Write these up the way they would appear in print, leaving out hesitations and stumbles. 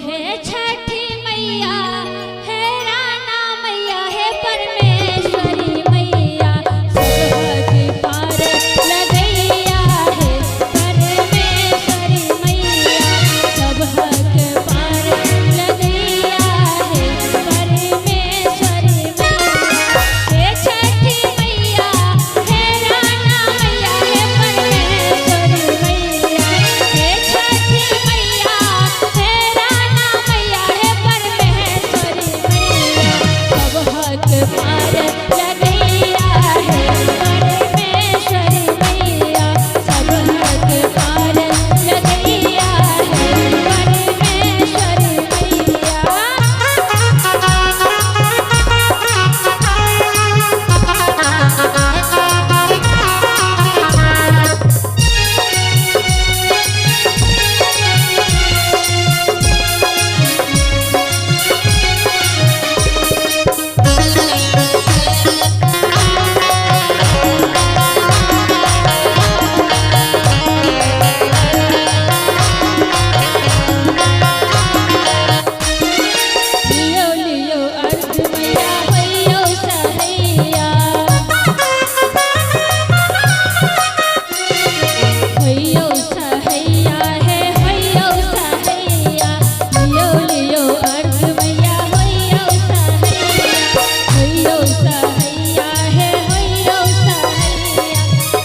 है छठी मैया है राना मैया है परमेश्वरी मैया सबके पार लगैया है परमेश्वरी मैया सबके पार लगैया है परमेश्वरी मैया हे छठी मैया है राना मैया है परमेश्वरी मैया हे छठी मैया है राना मैया है परमेश्वरी मैया सबके पार लगैया है परमेश्वरी मैया सबके पार लगैया है परमेश्वरी लियो लियो अर्घ मैया होइयो सहैया होइयो सहैया है होइयो सहैया लियो लियो अर्घ मैया होइयो सहैया है होइयो सहैया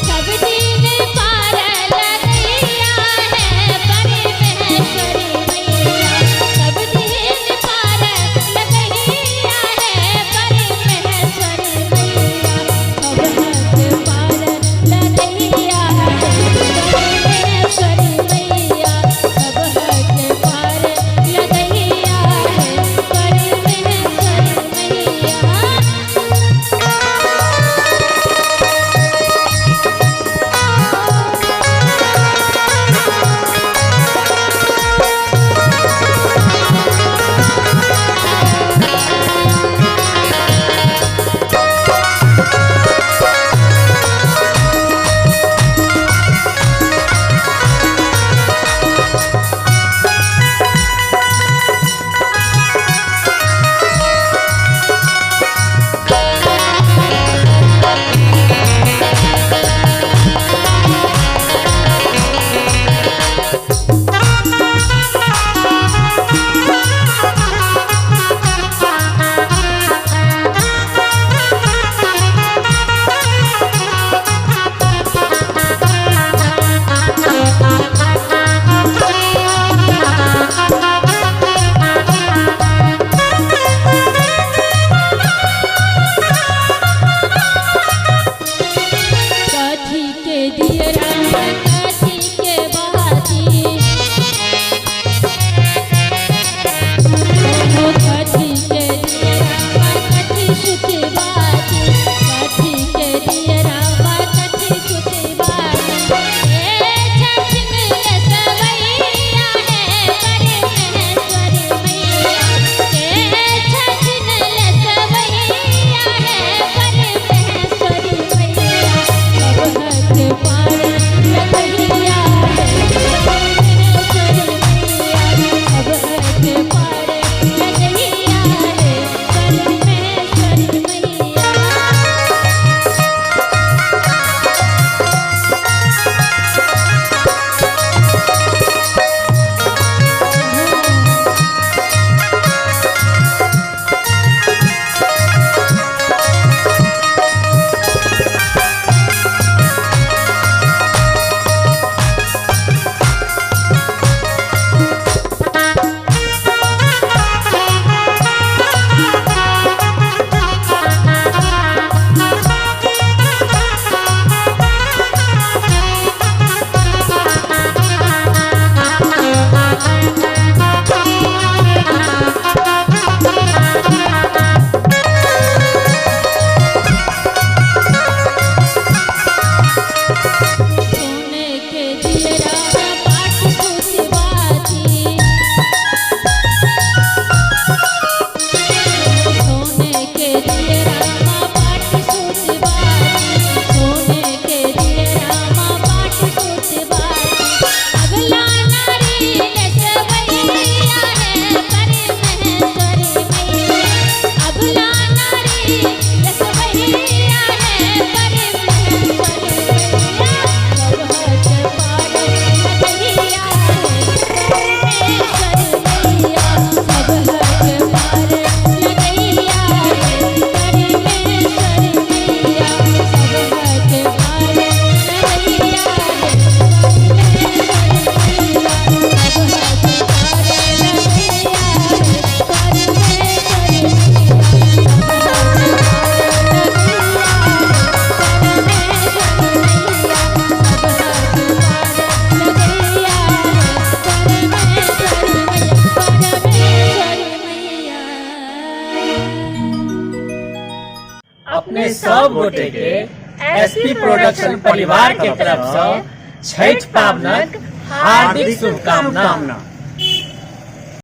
सब दिन पार लगैया है परमेश्वरी मैया सब दिन पार लगैया है परमेश्वरी मैया सबके पार लगैया है परमेश्वरी मैया सबके पार लगैया है परमेश्वरी कथी के दियरा कथी के बाती कथी के दियरा कथी सुती बाती कथी के दियरा कथी सुती बाती हे छठ में सवैया है परमेश्वरी मैया हे छठ में सवैया है परमेश्वरी मैया सबके पार लगैया है परमेश्वरी मैया सबके पार लगैया है परमेश्वरी मैया सोने के दियरा पाठ सुती बाती सोने के दियरा पाठ सुती बाती सोने के दियरा पाठ सुती बाती अगला नारी ने सवैया है अपने सब गोटे के एसपी प्रोडक्शन परिवार के तरफ से छठ पावनक हार्दिक शुभकामना।